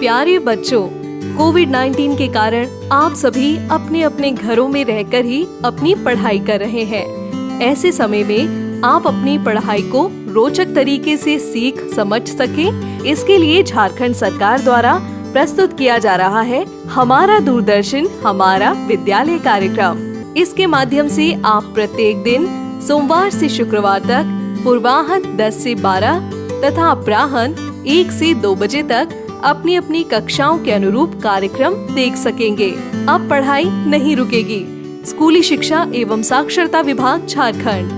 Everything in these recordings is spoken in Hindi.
प्यारे बच्चों, कोविड-19 के कारण आप सभी अपने अपने घरों में रहकर ही अपनी पढ़ाई कर रहे हैं। ऐसे समय में आप अपनी पढ़ाई को रोचक तरीके से सीख समझ सकें, इसके लिए झारखंड सरकार द्वारा प्रस्तुत किया जा रहा है हमारा दूरदर्शन हमारा विद्यालय कार्यक्रम। इसके माध्यम से आप प्रत्येक दिन सोमवार से शुक्रवार तक पूर्वाह्न 10 से 12 तथा अपराह्न 1 से 2 बजे तक अपनी अपनी कक्षाओं के अनुरूप कार्यक्रम देख सकेंगे। अब पढ़ाई नहीं रुकेगी। स्कूली शिक्षा एवं साक्षरता विभाग झारखंड।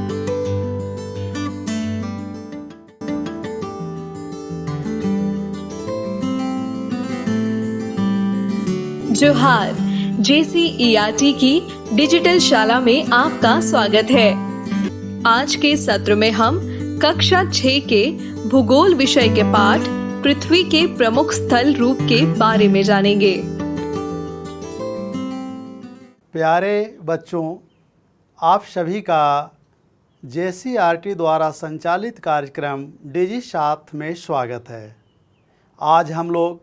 जोहार, JCERT की डिजिटल शाला में आपका स्वागत है। आज के सत्र में हम कक्षा 6 के भूगोल विषय के पाठ पृथ्वी के प्रमुख स्थल रूप के बारे में जानेंगे। प्यारे बच्चों, आप सभी का JCERT द्वारा संचालित कार्यक्रम डिजिसात में स्वागत है। आज हम लोग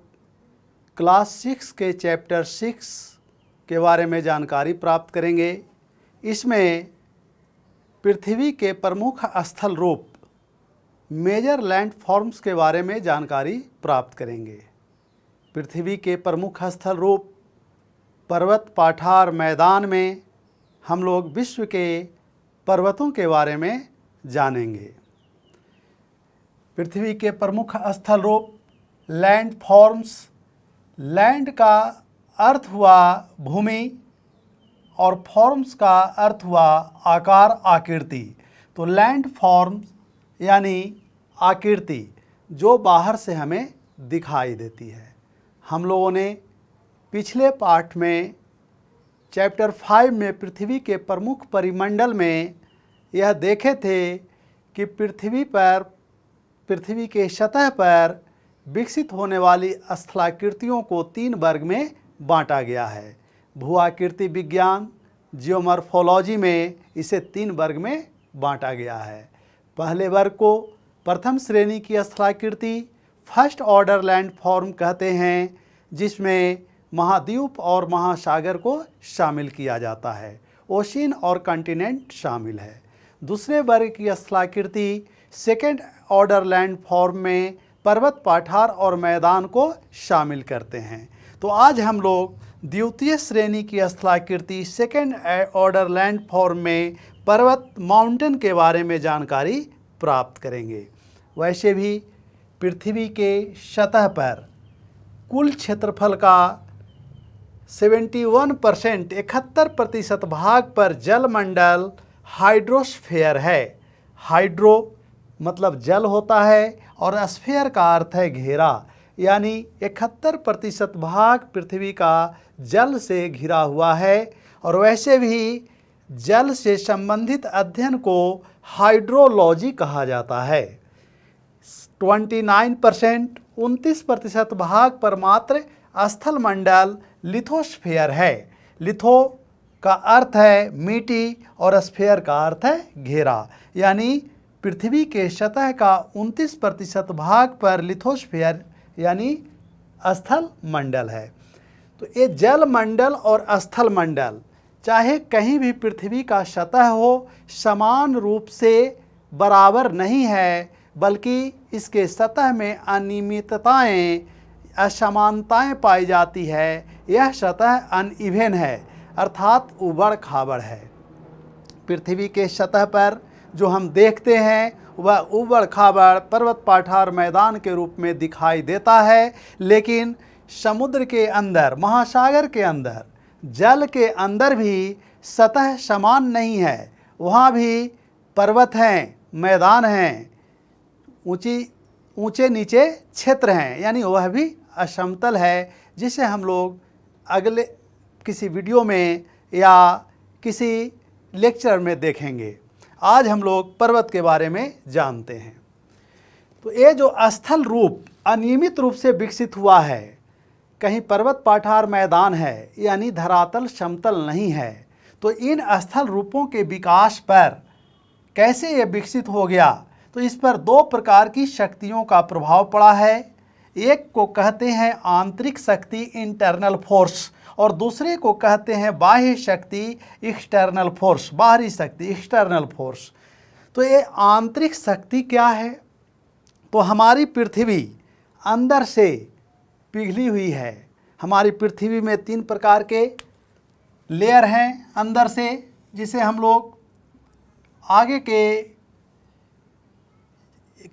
क्लास 6 के चैप्टर 6 के बारे में जानकारी प्राप्त करेंगे। इसमें पृथ्वी के प्रमुख स्थल रूप मेजर लैंडफॉर्म्स के बारे में जानकारी प्राप्त करेंगे। पृथ्वी के प्रमुख स्थल रूप पर्वत पाठार मैदान में हम लोग विश्व के पर्वतों के बारे में जानेंगे। पृथ्वी के प्रमुख स्थल रूप लैंडफॉर्म्स, लैंड का अर्थ हुआ भूमि और फॉर्म्स का अर्थ हुआ आकार आकृति। तो लैंडफॉर्म्स यानी आकृति जो बाहर से हमें दिखाई देती है। हम लोगों ने पिछले पाठ में चैप्टर 5 में पृथ्वी के प्रमुख परिमंडल में यह देखे थे कि पृथ्वी के सतह पर विकसित होने वाली स्थलाकृतियों को 3 वर्ग में बांटा गया है। भूआकृति विज्ञान जियोमॉर्फोलॉजी में इसे 3 वर्ग में बांटा गया है। पहले वर्ग को प्रथम श्रेणी की स्थलाकृति फर्स्ट ऑर्डर लैंडफॉर्म कहते हैं, जिसमें महाद्वीप और महासागर को शामिल किया जाता है। ओशियन और कॉन्टिनेंट शामिल है। दूसरे वर्ग की स्थलाकृति सेकेंड ऑर्डर लैंडफॉर्म में पर्वत पाठार और मैदान को शामिल करते हैं। तो आज हम लोग द्वितीय श्रेणी की स्थलाकृति सेकेंड ऑर्डर लैंडफॉर्म में पर्वत माउंटेन के बारे में जानकारी प्राप्त करेंगे। वैसे भी पृथ्वी के सतह पर कुल क्षेत्रफल का 71% 71% भाग पर जलमंडल हाइड्रोस्फीयर है। हाइड्रो मतलब जल होता है और स्फीयर का अर्थ है घेरा, यानी 71% भाग पृथ्वी का जल से घिरा हुआ है। और वैसे भी जल से संबंधित अध्ययन को हाइड्रोलॉजी कहा जाता है। 29% भाग पर मात्र स्थल मंडल लिथोस्फीयर है। लिथो का अर्थ है मिट्टी और स्फीयर का अर्थ है घेरा, यानी पृथ्वी के सतह का 29% भाग पर लिथोस्फीयर यानी स्थल मंडल है। तो ये जल मंडल और स्थल मंडल चाहे कहीं भी पृथ्वी का सतह हो, समान रूप से बराबर नहीं है, बल्कि इसके सतह में अनियमितताएं असमानताएं पाई जाती है। यह सतह अनइवन है, अर्थात उबड़ खाबड़ है। पृथ्वी के सतह पर जो हम देखते हैं वह उबड़ खाबड़ पर्वत पाठार मैदान के रूप में दिखाई देता है, लेकिन समुद्र के अंदर, महासागर के अंदर, जल के अंदर भी सतह समान नहीं है। वहाँ भी पर्वत हैं, मैदान हैं, ऊंचे नीचे क्षेत्र हैं, यानी वह भी असमतल है, जिसे हम लोग अगले किसी वीडियो में या किसी लेक्चर में देखेंगे। आज हम लोग पर्वत के बारे में जानते हैं। तो ये जो स्थल रूप अनियमित रूप से विकसित हुआ है, कहीं पर्वत पाठार मैदान है यानी धरातल समतल नहीं है, तो इन स्थल रूपों के विकास पर कैसे ये विकसित हो गया, तो इस पर 2 प्रकार की शक्तियों का प्रभाव पड़ा है। एक को कहते हैं आंतरिक शक्ति इंटरनल फोर्स और दूसरे को कहते हैं बाह्य शक्ति एक्सटर्नल फोर्स, बाहरी शक्ति एक्सटर्नल फोर्स। तो ये आंतरिक शक्ति क्या है? तो हमारी पृथ्वी अंदर से पिघली हुई है। हमारी पृथ्वी में 3 प्रकार के लेयर हैं अंदर से, जिसे हम लोग आगे के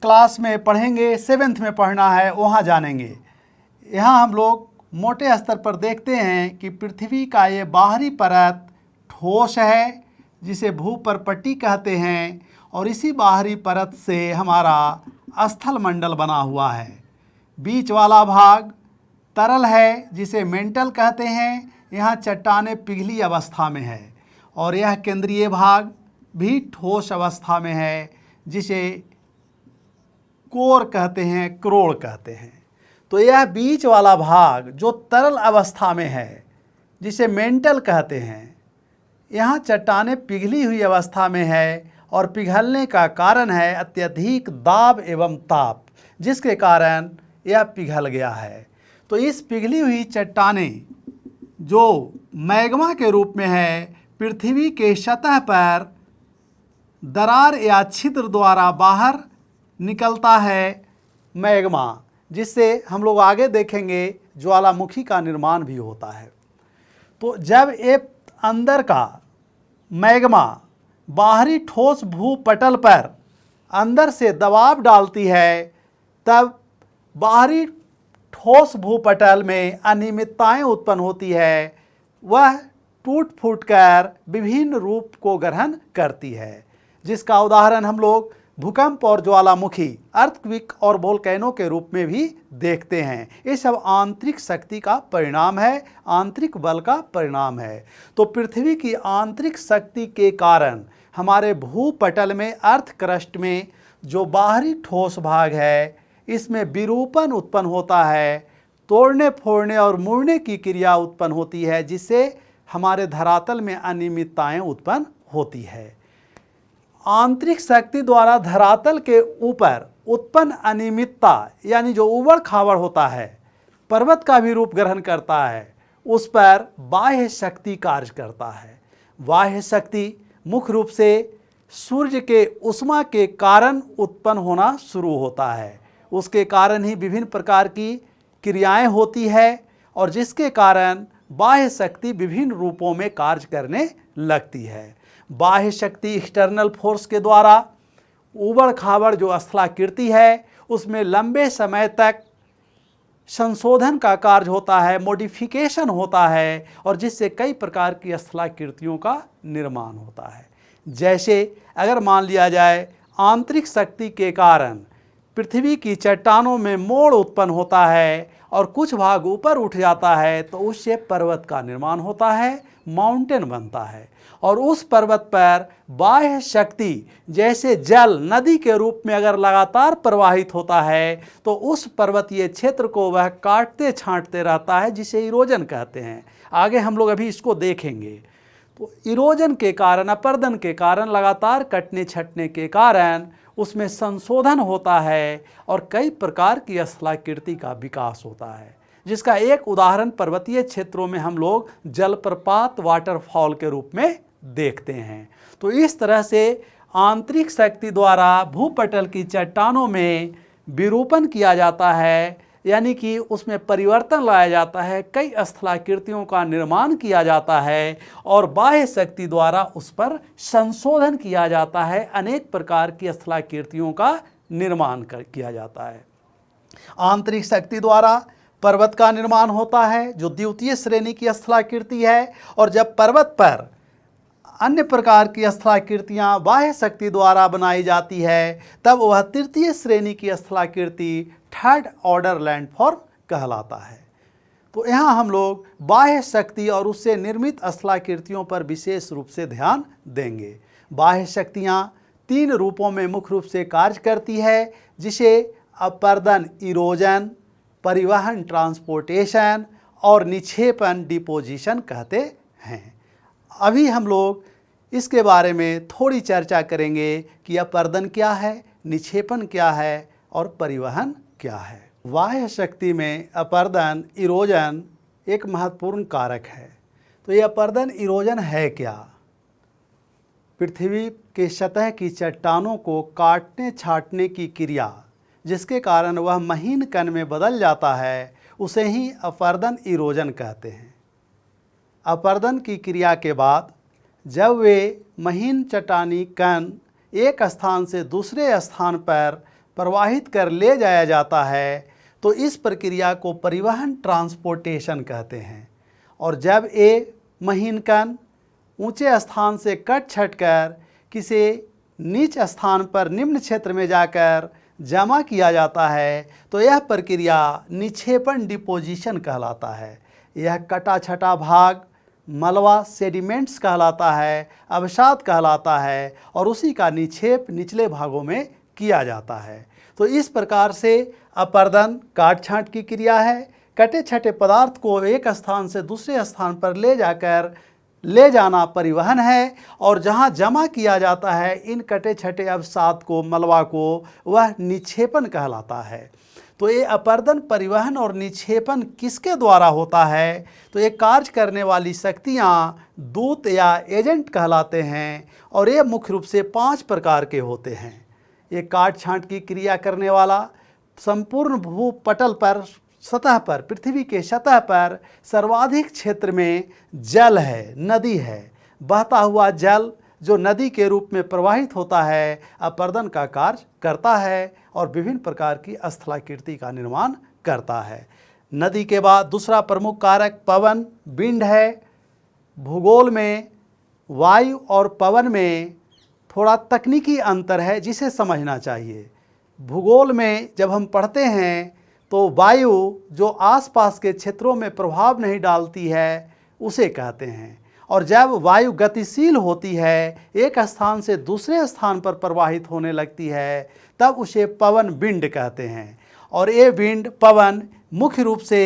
क्लास में पढ़ेंगे, 7th में पढ़ना है, वहाँ जानेंगे। यहाँ हम लोग मोटे स्तर पर देखते हैं कि पृथ्वी का ये बाहरी परत ठोस है, जिसे भूपर्पट्टी कहते हैं, और इसी बाहरी परत से हमारा स्थल मंडल बना हुआ है। बीच वाला भाग तरल है, जिसे मेंटल कहते हैं, यहाँ चट्टानें पिघली अवस्था में है, और यह केंद्रीय भाग भी ठोस अवस्था में है, जिसे कोर कहते हैं, क्रोड़ कहते हैं। तो यह बीच वाला भाग जो तरल अवस्था में है, जिसे मेंटल कहते हैं, यहाँ चट्टानें पिघली हुई अवस्था में है, और पिघलने का कारण है अत्यधिक दाब एवं ताप, जिसके कारण यह पिघल गया है। तो इस पिघली हुई चट्टानें जो मैग्मा के रूप में है, पृथ्वी के सतह पर दरार या छिद्र द्वारा बाहर निकलता है मैग्मा, जिससे हम लोग आगे देखेंगे ज्वालामुखी का निर्माण भी होता है। तो जब ये अंदर का मैग्मा बाहरी ठोस भूपटल पर अंदर से दबाव डालती है, तब बाहरी ठोस भूपटल में अनियमितताएं उत्पन्न होती है। वह टूट फूट कर विभिन्न रूप को ग्रहण करती है, जिसका उदाहरण हम लोग भूकंप और ज्वालामुखी, अर्थक्वेक और वोल्केनो के रूप में भी देखते हैं। ये सब आंतरिक शक्ति का परिणाम है, आंतरिक बल का परिणाम है। तो पृथ्वी की आंतरिक शक्ति के कारण हमारे भूपटल में, अर्थ क्रस्ट में जो बाहरी ठोस भाग है, इसमें विरूपण उत्पन्न होता है, तोड़ने फोड़ने और मुड़ने की क्रिया उत्पन्न होती है, जिससे हमारे धरातल में अनियमितताएं उत्पन्न होती है। आंतरिक शक्ति द्वारा धरातल के ऊपर उत्पन्न अनियमितता, यानी जो उबड़ खाबड़ होता है, पर्वत का भी रूप ग्रहण करता है, उस पर बाह्य शक्ति कार्य करता है। बाह्य शक्ति मुख्य रूप से सूर्य के उष्मा के कारण उत्पन्न होना शुरू होता है। उसके कारण ही विभिन्न प्रकार की क्रियाएं होती है, और जिसके कारण बाह्य शक्ति विभिन्न रूपों में कार्य करने लगती है। बाह्य शक्ति एक्सटर्नल फोर्स के द्वारा उबड़ खाबड़ जो स्थलाकृति है, उसमें लंबे समय तक संशोधन का कार्य होता है, मॉडिफिकेशन होता है, और जिससे कई प्रकार की स्थलाकृतियों का निर्माण होता है। जैसे अगर मान लिया जाए आंतरिक शक्ति के कारण पृथ्वी की चट्टानों में मोड़ उत्पन्न होता है और कुछ भाग ऊपर उठ जाता है, तो उससे पर्वत का निर्माण होता है, माउंटेन बनता है। और उस पर्वत पर बाह्य शक्ति जैसे जल नदी के रूप में अगर लगातार प्रवाहित होता है, तो उस पर्वतीय क्षेत्र को वह काटते छांटते रहता है, जिसे इरोजन कहते हैं। आगे हम लोग अभी इसको देखेंगे। तो इरोजन के कारण, अपर्दन के कारण, लगातार कटने छटने के कारण उसमें संशोधन होता है और कई प्रकार की स्थलाकृति का विकास होता है, जिसका एक उदाहरण पर्वतीय क्षेत्रों में हम लोग जलप्रपात, वाटरफॉल के रूप में देखते हैं। तो इस तरह से आंतरिक शक्ति द्वारा भूपटल की चट्टानों में विरूपण किया जाता है, यानी कि उसमें परिवर्तन लाया जाता है, कई स्थलाकृतियों का निर्माण किया जाता है, और बाह्य शक्ति द्वारा उस पर संशोधन किया जाता है, अनेक प्रकार की स्थलाकृतियों का निर्माण किया जाता है। आंतरिक शक्ति द्वारा पर्वत का निर्माण होता है, जो द्वितीय श्रेणी की स्थलाकृति है, और जब पर्वत पर अन्य प्रकार की स्थलाकृतियाँ बाह्य शक्ति द्वारा बनाई जाती है, तब वह तृतीय श्रेणी की स्थलाकृति, थर्ड ऑर्डर लैंडफॉर्म कहलाता है। तो यहाँ हम लोग बाह्य शक्ति और उससे निर्मित स्थलाकृतियों पर विशेष रूप से ध्यान देंगे। बाह्य शक्तियाँ 3 रूपों में मुख्य रूप से कार्य करती है, जिसे अपर्दन, इरोजन, परिवहन, ट्रांसपोर्टेशन, और निक्षेपण, डिपोजिशन कहते हैं। अभी हम लोग इसके बारे में थोड़ी चर्चा करेंगे कि अपर्दन क्या है, निक्षेपण क्या है और परिवहन क्या है। बाह्य शक्ति में अपर्दन इरोजन एक महत्वपूर्ण कारक है। तो ये अपर्दन इरोजन है क्या? पृथ्वी के सतह की चट्टानों को काटने छाटने की क्रिया जिसके कारण वह महीन कण में बदल जाता है उसे ही अपर्दन इरोजन कहते हैं। अपर्दन की क्रिया के बाद जब वे महीन चट्टानी कण एक स्थान से दूसरे स्थान पर प्रवाहित कर ले जाया जाता है तो इस प्रक्रिया को परिवहन ट्रांसपोर्टेशन कहते हैं। और जब ये महीन कण ऊंचे स्थान से कट छट कर किसी नीच स्थान पर निम्न क्षेत्र में जाकर जमा किया जाता है तो यह प्रक्रिया निक्षेपण डिपोजिशन कहलाता है। यह कटा छटा भाग मलबा सेडिमेंट्स कहलाता है, अवसाद कहलाता है और उसी का निक्षेप निचले भागों में किया जाता है। तो इस प्रकार से अपर्दन काट छांट की क्रिया है। कटे छटे पदार्थ को एक स्थान से दूसरे स्थान पर ले जाना परिवहन है और जहां जमा किया जाता है इन कटे छटे अवसाद को मलबा को वह निक्षेपण कहलाता है। तो ये अपर्दन परिवहन और निक्षेपण किसके द्वारा होता है? तो ये कार्य करने वाली शक्तियाँ दूत या एजेंट कहलाते हैं और ये मुख्य रूप से 5 प्रकार के होते हैं। ये काट छांट की क्रिया करने वाला संपूर्ण भूपटल पर सतह पर पृथ्वी के सतह पर सर्वाधिक क्षेत्र में जल है, नदी है। बहता हुआ जल जो नदी के रूप में प्रवाहित होता है अपर्दन का कार्य करता है और विभिन्न प्रकार की स्थलाकृति का निर्माण करता है। नदी के बाद दूसरा प्रमुख कारक पवन विंड है। भूगोल में वायु और पवन में थोड़ा तकनीकी अंतर है जिसे समझना चाहिए। भूगोल में जब हम पढ़ते हैं तो वायु जो आसपास के क्षेत्रों में प्रभाव नहीं डालती है उसे कहते हैं और जब वायु गतिशील होती है एक स्थान से दूसरे स्थान पर प्रवाहित होने लगती है तब उसे पवन विंड कहते हैं। और ये विंड पवन मुख्य रूप से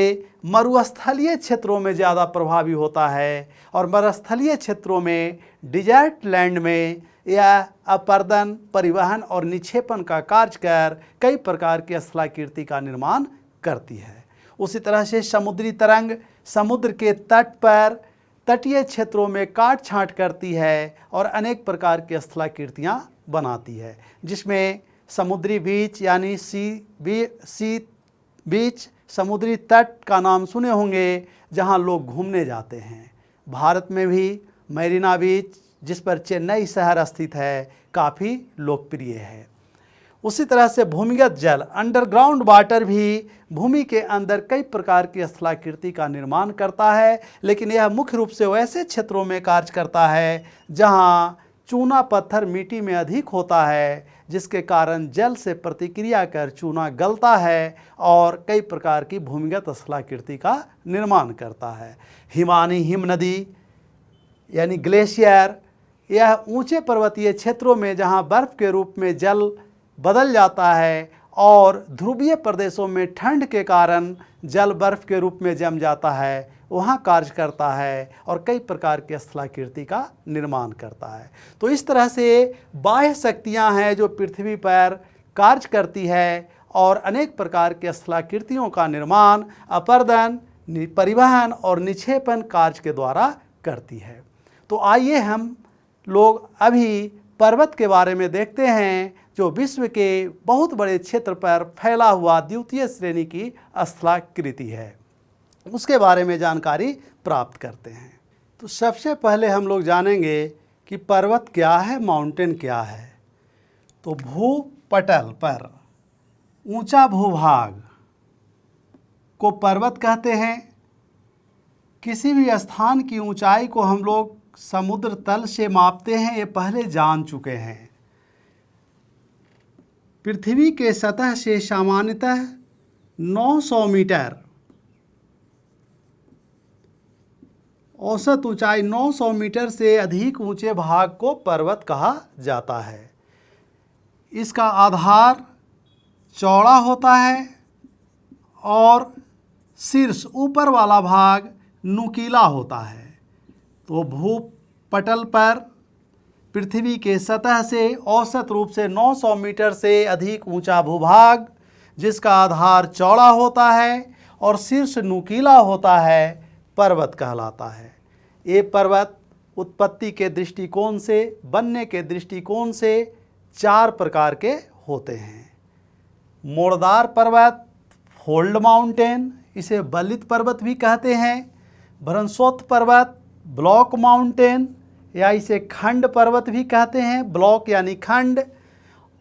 मरुस्थलीय क्षेत्रों में ज़्यादा प्रभावी होता है और मरुस्थलीय क्षेत्रों में डिजर्ट लैंड में यह अपर्दन परिवहन और निक्षेपण का कार्य कर कई प्रकार की स्थलाकृति का निर्माण करती है। उसी तरह से समुद्री तरंग समुद्र के तट पर तटीय क्षेत्रों में काट छांट करती है और अनेक प्रकार की स्थलाकृतियाँ बनाती है जिसमें समुद्री बीच यानी सी बीच समुद्री तट का नाम सुने होंगे जहाँ लोग घूमने जाते हैं। भारत में भी मैरीना बीच जिस पर चेन्नई शहर स्थित है काफ़ी लोकप्रिय है। उसी तरह से भूमिगत जल अंडरग्राउंड वाटर भी भूमि के अंदर कई प्रकार की स्थलाकृति का निर्माण करता है, लेकिन यह मुख्य रूप से वैसे क्षेत्रों में कार्य करता है जहां चूना पत्थर मिट्टी में अधिक होता है जिसके कारण जल से प्रतिक्रिया कर चूना गलता है और कई प्रकार की भूमिगत स्थलाकृति का निर्माण करता है। हिमानी हिम नदी यानी ग्लेशियर यह ऊंचे पर्वतीय क्षेत्रों में जहां बर्फ़ के रूप में जल बदल जाता है और ध्रुवीय प्रदेशों में ठंड के कारण जल बर्फ़ के रूप में जम जाता है वहाँ कार्य करता है और कई प्रकार की स्थलाकृति का निर्माण करता है। तो इस तरह से बाह्य शक्तियाँ हैं जो पृथ्वी पर कार्य करती है और अनेक प्रकार के स्थलाकृतियों का निर्माण अपर्दन परिवहन और निक्षेपण कार्य के द्वारा करती है। तो आइए हम लोग अभी पर्वत के बारे में देखते हैं जो विश्व के बहुत बड़े क्षेत्र पर फैला हुआ द्वितीय श्रेणी की स्थलाकृति है, उसके बारे में जानकारी प्राप्त करते हैं। तो सबसे पहले हम लोग जानेंगे कि पर्वत क्या है, माउंटेन क्या है। तो भूपटल पर ऊंचा भूभाग को पर्वत कहते हैं। किसी भी स्थान की ऊंचाई को हम लोग समुद्र तल से मापते हैं, ये पहले जान चुके हैं। पृथ्वी के सतह से सामान्यतः 900 मीटर औसत ऊंचाई 900 मीटर से अधिक ऊंचे भाग को पर्वत कहा जाता है। इसका आधार चौड़ा होता है और शीर्ष ऊपर वाला भाग नुकीला होता है। तो भूपटल पर पृथ्वी के सतह से औसत रूप से 900 मीटर से अधिक ऊंचा भूभाग जिसका आधार चौड़ा होता है और शीर्ष नुकीला होता है, पर्वत कहलाता है। ये पर्वत उत्पत्ति के दृष्टिकोण से, बनने के दृष्टिकोण से 4 प्रकार के होते हैं। मोड़दार पर्वत, फोल्ड माउंटेन, इसे बलित पर्वत भी कहते हैं। भ्रंशोत्थ पर्वत, ब्लॉक माउंटेन, या इसे खंड पर्वत भी कहते हैं, ब्लॉक यानी खंड।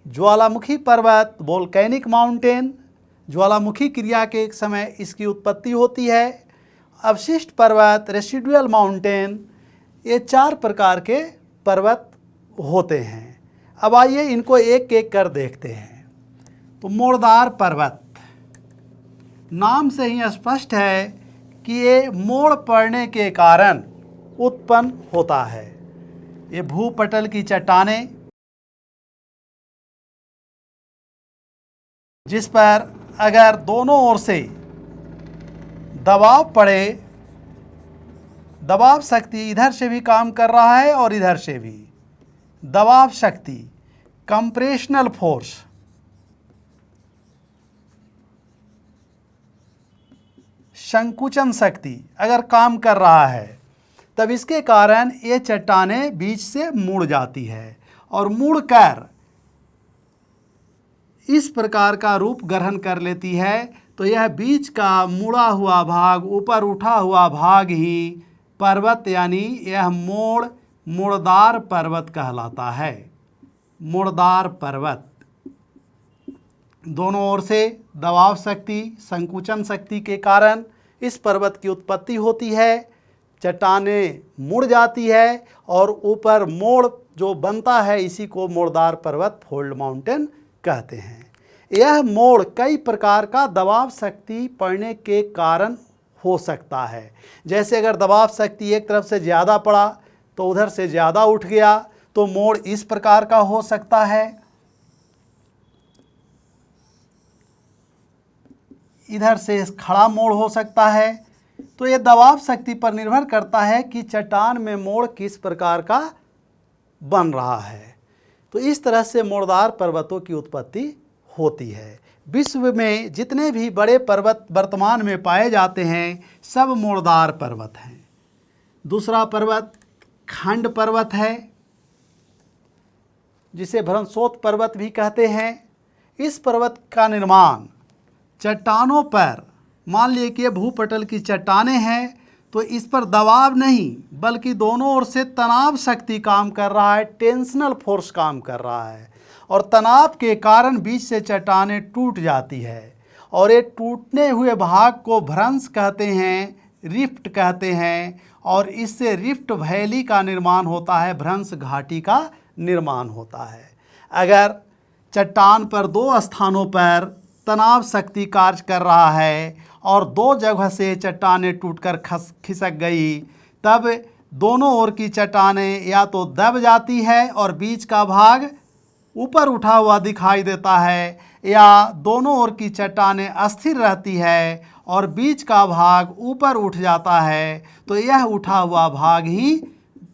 ज्वालामुखी पर्वत, वोल्केनिक माउंटेन, ज्वालामुखी क्रिया के एक समय इसकी उत्पत्ति होती है। अवशिष्ट पर्वत, रेसिडुअल माउंटेन, ये 4 प्रकार के पर्वत होते हैं। अब आइए इनको एक एक कर देखते हैं। तो मोड़दार पर्वत, नाम से ही स्पष्ट है कि ये मोड़ पड़ने के कारण उत्पन्न होता है। ये भूपटल की चट्टानें जिस पर अगर दोनों ओर से दबाव पड़े, दबाव शक्ति इधर से भी काम कर रहा है और इधर से भी, दबाव शक्ति, कंप्रेशनल फोर्स, संकुचन शक्ति अगर काम कर रहा है, तब इसके कारण ये चट्टानें बीच से मुड़ जाती है और मुड़कर इस प्रकार का रूप ग्रहण कर लेती है। तो यह बीच का मुड़ा हुआ भाग, ऊपर उठा हुआ भाग ही पर्वत यानी यह मोड़दार पर्वत कहलाता है। मोड़दार पर्वत दोनों ओर से दबाव शक्ति, संकुचन शक्ति के कारण इस पर्वत की उत्पत्ति होती है। चट्टानें मुड़ जाती है और ऊपर मोड़ जो बनता है, इसी को मोड़दार पर्वत, फोल्ड माउंटेन कहते हैं। यह मोड़ कई प्रकार का दबाव शक्ति पड़ने के कारण हो सकता है। जैसे अगर दबाव शक्ति एक तरफ से ज़्यादा पड़ा तो उधर से ज़्यादा उठ गया, तो मोड़ इस प्रकार का हो सकता है। इधर से खड़ा मोड़ हो सकता है। तो ये दबाव शक्ति पर निर्भर करता है कि चट्टान में मोड़ किस प्रकार का बन रहा है। तो इस तरह से मोड़दार पर्वतों की उत्पत्ति होती है। विश्व में जितने भी बड़े पर्वत वर्तमान में पाए जाते हैं, सब मोड़दार पर्वत हैं। दूसरा पर्वत खंड पर्वत है, जिसे भ्रंशोत्थ पर्वत भी कहते हैं। इस पर्वत का निर्माण चट्टानों पर, मान लीजिए कि भूपटल की चट्टानें हैं, तो इस पर दबाव नहीं बल्कि दोनों ओर से तनाव शक्ति काम कर रहा है, टेंशनल फोर्स काम कर रहा है, और तनाव के कारण बीच से चट्टानें टूट जाती है। और ये टूटने हुए भाग को भ्रंश कहते हैं, रिफ्ट कहते हैं, और इससे रिफ्ट वैली का निर्माण होता है, भ्रंश घाटी का निर्माण होता है। अगर चट्टान पर 2 स्थानों पर तनाव शक्ति कार्य कर रहा है और 2 जगह से चट्टानें टूटकर खिसक गई, तब दोनों ओर की चट्टानें या तो दब जाती है और बीच का भाग ऊपर उठा हुआ दिखाई देता है, या दोनों ओर की चट्टानें अस्थिर रहती है और बीच का भाग ऊपर उठ जाता है। तो यह उठा हुआ भाग ही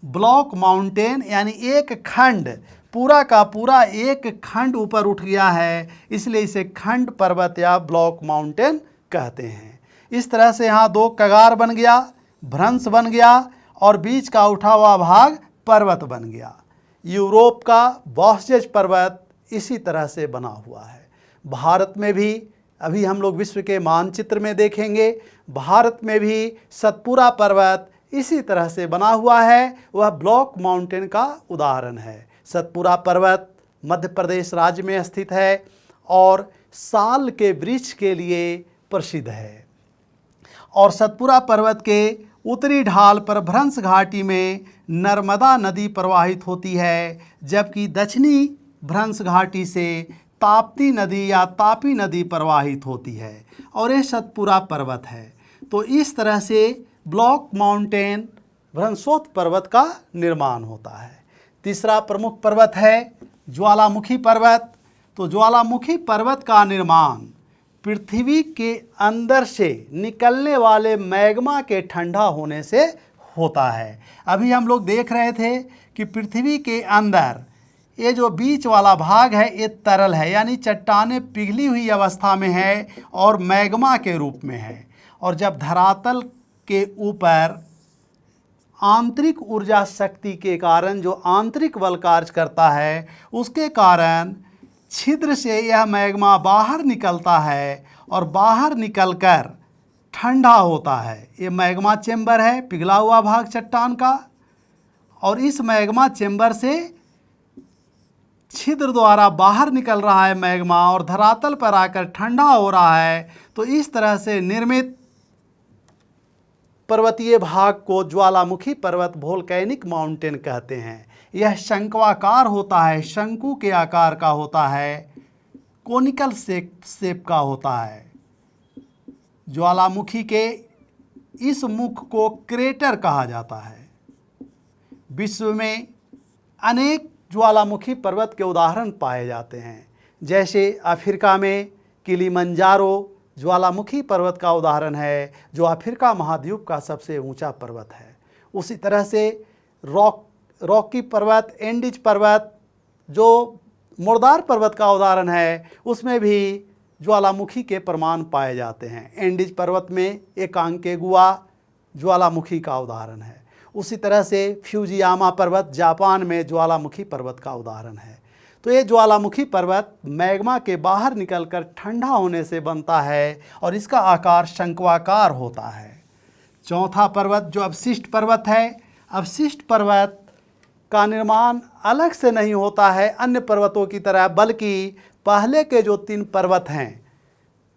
ब्लॉक माउंटेन यानी एक खंड, पूरा का पूरा एक खंड ऊपर उठ गया है, इसलिए इसे खंड पर्वत या ब्लॉक माउंटेन कहते हैं। इस तरह से यहाँ 2 कगार बन गया, भ्रंश बन गया और बीच का उठा हुआ भाग पर्वत बन गया। यूरोप का बॉस्जेज पर्वत इसी तरह से बना हुआ है। भारत में भी, अभी हम लोग विश्व के मानचित्र में देखेंगे, भारत में भी सतपुरा पर्वत इसी तरह से बना हुआ है। वह ब्लॉक माउंटेन का उदाहरण है। सतपुरा पर्वत मध्य प्रदेश राज्य में स्थित है और साल के वृक्ष के लिए प्रसिद्ध है। और सतपुरा पर्वत के उत्तरी ढाल पर भ्रंश घाटी में नर्मदा नदी प्रवाहित होती है, जबकि दक्षिणी भ्रंश घाटी से ताप्ती नदी या तापी नदी प्रवाहित होती है, और यह सतपुरा पर्वत है। तो इस तरह से ब्लॉक माउंटेन भ्रंशोत्थ पर्वत का निर्माण होता है। तीसरा प्रमुख पर्वत है ज्वालामुखी पर्वत। तो ज्वालामुखी पर्वत का निर्माण पृथ्वी के अंदर से निकलने वाले मैग्मा के ठंडा होने से होता है। अभी हम लोग देख रहे थे कि पृथ्वी के अंदर ये जो बीच वाला भाग है ये तरल है, यानी चट्टानें पिघली हुई अवस्था में है और मैग्मा के रूप में है। और जब धरातल के ऊपर आंतरिक ऊर्जा शक्ति के कारण जो आंतरिक बल कार्य करता है, उसके कारण छिद्र से यह मैग्मा बाहर निकलता है और बाहर निकलकर ठंडा होता है। ये मैग्मा चेंबर है, पिघला हुआ भाग चट्टान का, और इस मैग्मा चेंबर से छिद्र द्वारा बाहर निकल रहा है मैग्मा और धरातल पर आकर ठंडा हो रहा है। तो इस तरह से निर्मित पर्वतीय भाग को ज्वालामुखी पर्वत वोल्केनिक माउंटेन कहते हैं। यह शंक्वाकार होता है, शंकु के आकार का होता है, कोनिकल शेप का होता है। ज्वालामुखी के इस मुख को क्रेटर कहा जाता है। विश्व में अनेक ज्वालामुखी पर्वत के उदाहरण पाए जाते हैं, जैसे अफ्रीका में किलिमंजारो ज्वालामुखी पर्वत का उदाहरण है, जो अफ्रीका महाद्वीप का सबसे ऊंचा पर्वत है। उसी तरह से रॉकी पर्वत, एंडीज पर्वत जो मुर्दार पर्वत का उदाहरण है, उसमें भी ज्वालामुखी के प्रमाण पाए जाते हैं। एंडीज पर्वत में एकांकेगुआ ज्वालामुखी का उदाहरण है। उसी तरह से फ्यूजियामा पर्वत जापान में ज्वालामुखी पर्वत का उदाहरण है। तो ये ज्वालामुखी पर्वत मैग्मा के बाहर निकलकर ठंडा होने से बनता है और इसका आकार शंक्वाकार होता है। चौथा पर्वत जो अवशिष्ट पर्वत है, अवशिष्ट पर्वत का निर्माण अलग से नहीं होता है अन्य पर्वतों की तरह, बल्कि पहले के जो 3 पर्वत हैं,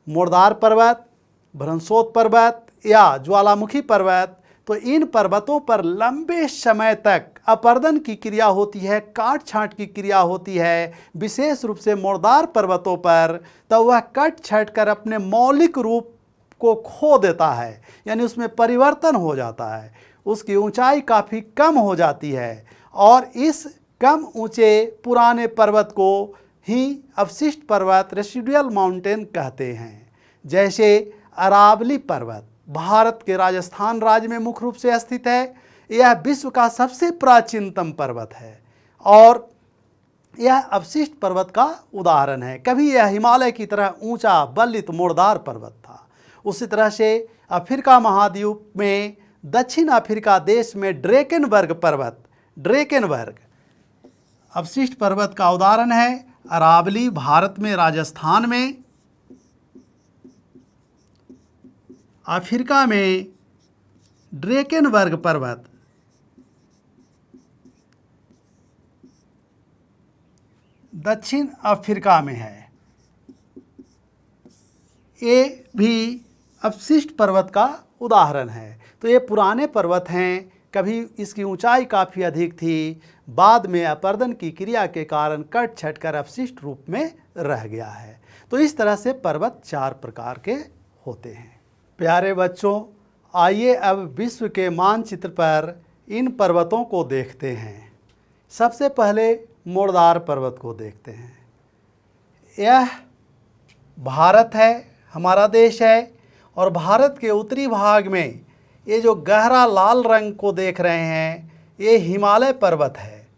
मुर्दार पर्वत, भ्रंशोत पर्वत या ज्वालामुखी पर्वत, तो इन पर्वतों पर लंबे समय तक अपर्दन की क्रिया होती है, काट छांट की क्रिया होती है। विशेष रूप से मुर्दार पर्वतों पर तो वह कट छांट कर अपने मौलिक रूप को खो देता है, यानी उसमें परिवर्तन हो जाता है, उसकी ऊंचाई काफ़ी कम हो जाती है और इस कम ऊंचे पुराने पर्वत को ही अवशिष्ट पर्वत, रेसिडुअल माउंटेन कहते हैं। जैसे अरावली पर्वत भारत के राजस्थान राज्य में मुख्य रूप से स्थित है। यह विश्व का सबसे प्राचीनतम पर्वत है और यह अवशिष्ट पर्वत का उदाहरण है। कभी यह हिमालय की तरह ऊंचा बल्लित मुर्दार पर्वत था। उसी तरह से अफ्रीका महाद्वीप में दक्षिण अफ्रीका देश में ड्रेकेनबर्ग पर्वत, ड्रेकेनबर्ग अवशिष्ट पर्वत का उदाहरण है। अरावली भारत में राजस्थान में, अफ्रीका में ड्रेकेनबर्ग पर्वत दक्षिण अफ्रीका में है। ये भी अवशिष्ट पर्वत का उदाहरण है। तो ये पुराने पर्वत हैं, कभी इसकी ऊंचाई काफ़ी अधिक थी, बाद में अपर्दन की क्रिया के कारण कट छट कर अवशिष्ट रूप में रह गया है। तो इस तरह से पर्वत 4 प्रकार के होते हैं। प्यारे बच्चों, आइए अब विश्व के मानचित्र पर इन पर्वतों को देखते हैं। सबसे पहले मुर्दार पर्वत को देखते हैं। यह भारत है, हमारा देश है, और भारत के उत्तरी भाग में ये जो गहरा लाल रंग को देख रहे हैं, ये हिमालय पर्वत है।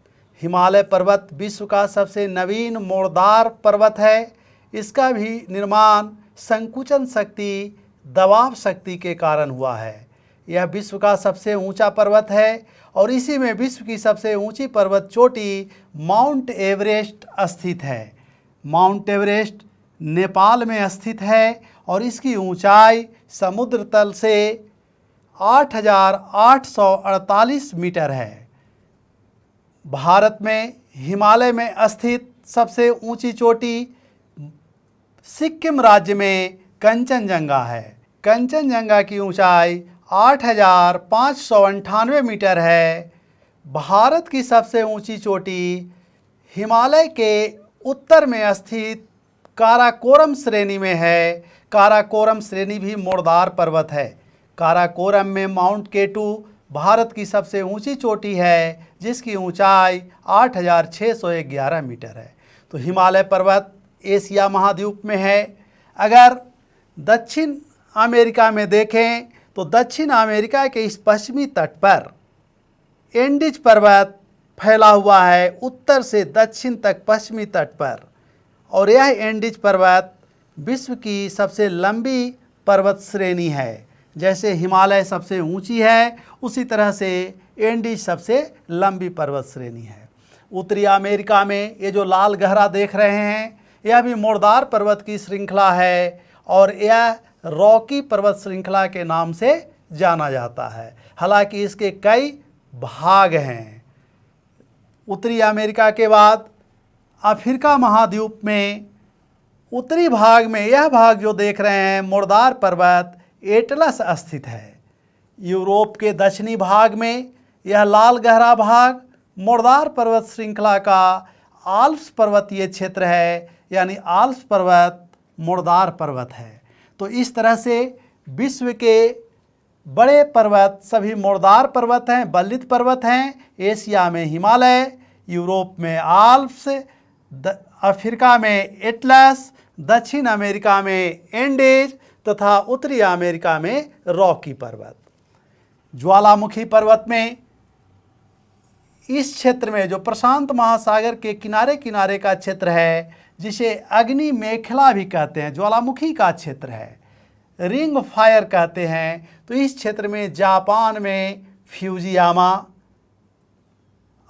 हिमालय पर्वत विश्व का सबसे नवीन मुर्दार पर्वत है। इसका भी निर्माण संकुचन शक्ति, दबाव शक्ति के कारण हुआ है। यह विश्व का सबसे ऊंचा पर्वत है और इसी में विश्व की सबसे ऊंची पर्वत चोटी माउंट एवरेस्ट स्थित है। माउंट एवरेस्ट नेपाल में स्थित है और इसकी ऊंचाई समुद्र तल से 8,848 मीटर है। भारत में हिमालय में स्थित सबसे ऊंची चोटी सिक्किम राज्य में कंचनजंगा है। कंचनजंगा की ऊंचाई 8,598 मीटर है। भारत की सबसे ऊंची चोटी हिमालय के उत्तर में स्थित काराकोरम श्रेणी में है। काराकोरम श्रेणी भी मुर्दार पर्वत है। काराकोरम में माउंट केटू भारत की सबसे ऊंची चोटी है, जिसकी ऊंचाई 8,611 मीटर है। तो हिमालय पर्वत एशिया महाद्वीप में है। अगर दक्षिण अमेरिका में देखें तो दक्षिण अमेरिका के इस पश्चिमी तट पर एंडीज पर्वत फैला हुआ है उत्तर से दक्षिण तक पश्चिमी तट पर। और यह एंडीज पर्वत विश्व की सबसे लंबी पर्वत श्रेणी है। जैसे हिमालय सबसे ऊंची है, उसी तरह से एंडीज सबसे लंबी पर्वत श्रेणी है। उत्तरी अमेरिका में ये जो लाल गहरा देख रहे हैं, यह भी मोरदार पर्वत की श्रृंखला है और यह रॉकी पर्वत श्रृंखला के नाम से जाना जाता है। हालांकि इसके कई भाग हैं। उत्तरी अमेरिका के बाद अफ्रीका महाद्वीप में उत्तरी भाग में यह भाग जो देख रहे हैं मोरदार पर्वत एटलस स्थित है। यूरोप के दक्षिणी भाग में यह लाल गहरा भाग मोरदार पर्वत श्रृंखला का आल्प्स पर्वतीय क्षेत्र है, यानी आल्प्स पर्वत मोरदार पर्वत है। तो इस तरह से विश्व के बड़े पर्वत सभी मोरदार पर्वत हैं, बल्लित पर्वत हैं। एशिया में हिमालय, यूरोप में आल्प्स, अफ्रीका में एटलस, दक्षिण अमेरिका में एंडीज तथा उत्तरी अमेरिका में रॉकी पर्वत। ज्वालामुखी पर्वत में इस क्षेत्र में जो प्रशांत महासागर के किनारे किनारे का क्षेत्र है, जिसे अग्नि मेखला भी कहते हैं, ज्वालामुखी का क्षेत्र है, रिंग फायर कहते हैं। तो इस क्षेत्र में जापान में फ्यूजियामा,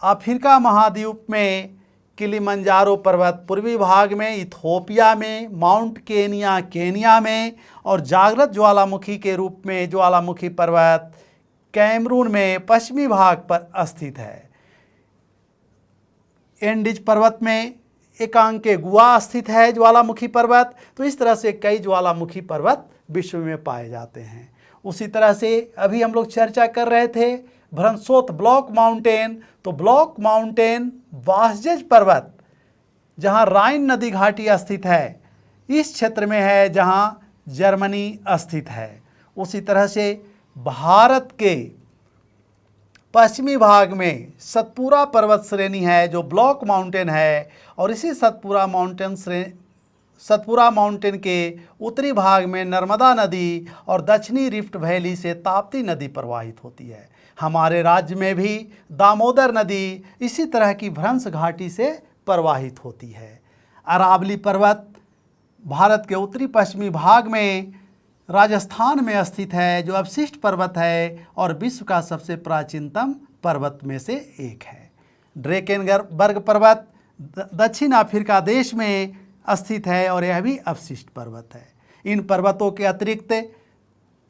अफ्रीका महाद्वीप में किलिमंजारो पर्वत पूर्वी भाग में, इथोपिया में माउंट केनिया केनिया में, और जागृत ज्वालामुखी के रूप में ज्वालामुखी पर्वत कैमरून में पश्चिमी भाग पर स्थित है। एंडीज पर्वत में एकांके गुआ स्थित है ज्वालामुखी पर्वत। तो इस तरह से कई ज्वालामुखी पर्वत विश्व में पाए जाते हैं। उसी तरह से अभी हम लोग चर्चा कर रहे थे भ्रंशोत ब्लॉक माउंटेन। तो ब्लॉक माउंटेन वासजेज पर्वत जहां राइन नदी घाटी स्थित है, इस क्षेत्र में है जहां जर्मनी स्थित है। उसी तरह से भारत के पश्चिमी भाग में सतपुरा पर्वत श्रेणी है जो ब्लॉक माउंटेन है, और इसी सतपुरा माउंटेन के उत्तरी भाग में नर्मदा नदी और दक्षिणी रिफ्ट वैली से ताप्ती नदी प्रवाहित होती है। हमारे राज्य में भी दामोदर नदी इसी तरह की भ्रंश घाटी से प्रवाहित होती है। अरावली पर्वत भारत के उत्तरी पश्चिमी भाग में राजस्थान में स्थित है, जो अवशिष्ट पर्वत है और विश्व का सबसे प्राचीनतम पर्वत में से एक है। ड्रेकेनबर्ग पर्वत दक्षिण अफ्रीका देश में स्थित है और यह भी अवशिष्ट पर्वत है। इन पर्वतों के अतिरिक्त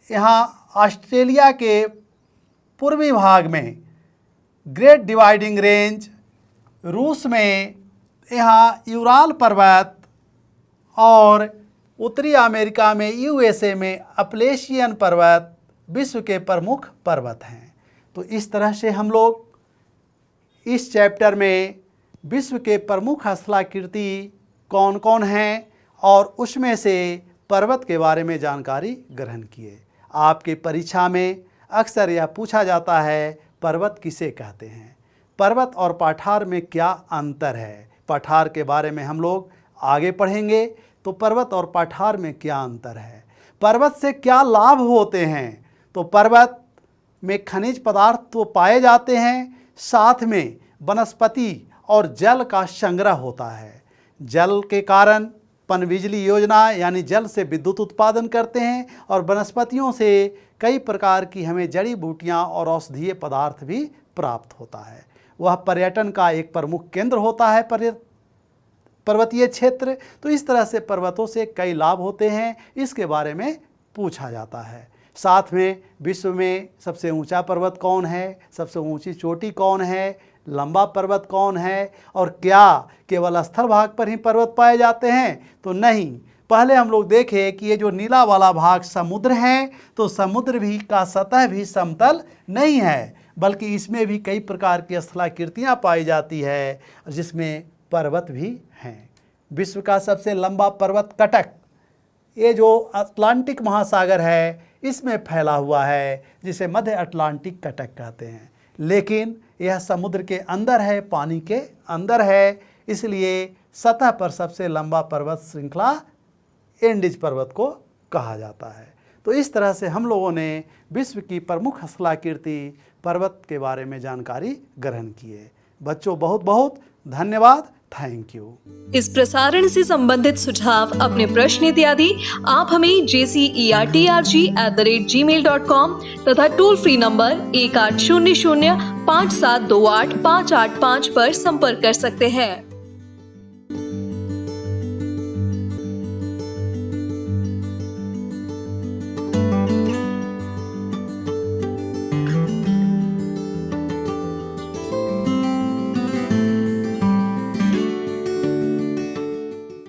यहाँ ऑस्ट्रेलिया के पूर्वी भाग में ग्रेट डिवाइडिंग रेंज, रूस में यहाँ यूराल पर्वत, और उत्तरी अमेरिका में यूएसए में अपलेशियन पर्वत विश्व के प्रमुख पर्वत हैं। तो इस तरह से हम लोग इस चैप्टर में विश्व के प्रमुख स्थलाकृति कौन कौन हैं और उसमें से पर्वत के बारे में जानकारी ग्रहण किए। आपके परीक्षा में अक्सर यह पूछा जाता है पर्वत किसे कहते हैं, पर्वत और पठार में क्या अंतर है। पठार के बारे में हम लोग आगे पढ़ेंगे। तो पर्वत और पठार में क्या अंतर है, पर्वत से क्या लाभ होते हैं। तो पर्वत में खनिज पदार्थ तो पाए जाते हैं, साथ में वनस्पति और जल का संग्रह होता है। जल के कारण पनबिजली योजना यानी जल से विद्युत उत्पादन करते हैं, और वनस्पतियों से कई प्रकार की हमें जड़ी बूटियां और औषधीय पदार्थ भी प्राप्त होता है। वह पर्यटन का एक प्रमुख केंद्र होता है पर्वतीय क्षेत्र। तो इस तरह से पर्वतों से कई लाभ होते हैं, इसके बारे में पूछा जाता है। साथ में विश्व में सबसे ऊंचा पर्वत कौन है, सबसे ऊंची चोटी कौन है, लंबा पर्वत कौन है, और क्या केवल स्थल भाग पर ही पर्वत पाए जाते हैं। तो नहीं, पहले हम लोग देखें कि ये जो नीला वाला भाग समुद्र है, तो समुद्र भी का सतह भी समतल नहीं है, बल्कि इसमें भी कई प्रकार की स्थलाकृतियाँ पाई जाती है, जिसमें पर्वत भी हैं। विश्व का सबसे लंबा पर्वत कटक, ये जो अटलांटिक महासागर है इसमें फैला हुआ है, जिसे मध्य अटलांटिक कटक कहते हैं। लेकिन यह समुद्र के अंदर है, पानी के अंदर है, इसलिए सतह पर सबसे लंबा पर्वत श्रृंखला एंडीज पर्वत को कहा जाता है। तो इस तरह से हम लोगों ने विश्व की प्रमुख स्थलाकृति पर्वत के बारे में जानकारी ग्रहण किए। बच्चों बहुत बहुत धन्यवाद। Thank you. इस प्रसारण से संबंधित सुझाव, अपने प्रश्न इत्यादि आप हमें jcerg@gmail.com तथा टोल फ्री नंबर 1800 5728 585 पर संपर्क कर सकते हैं।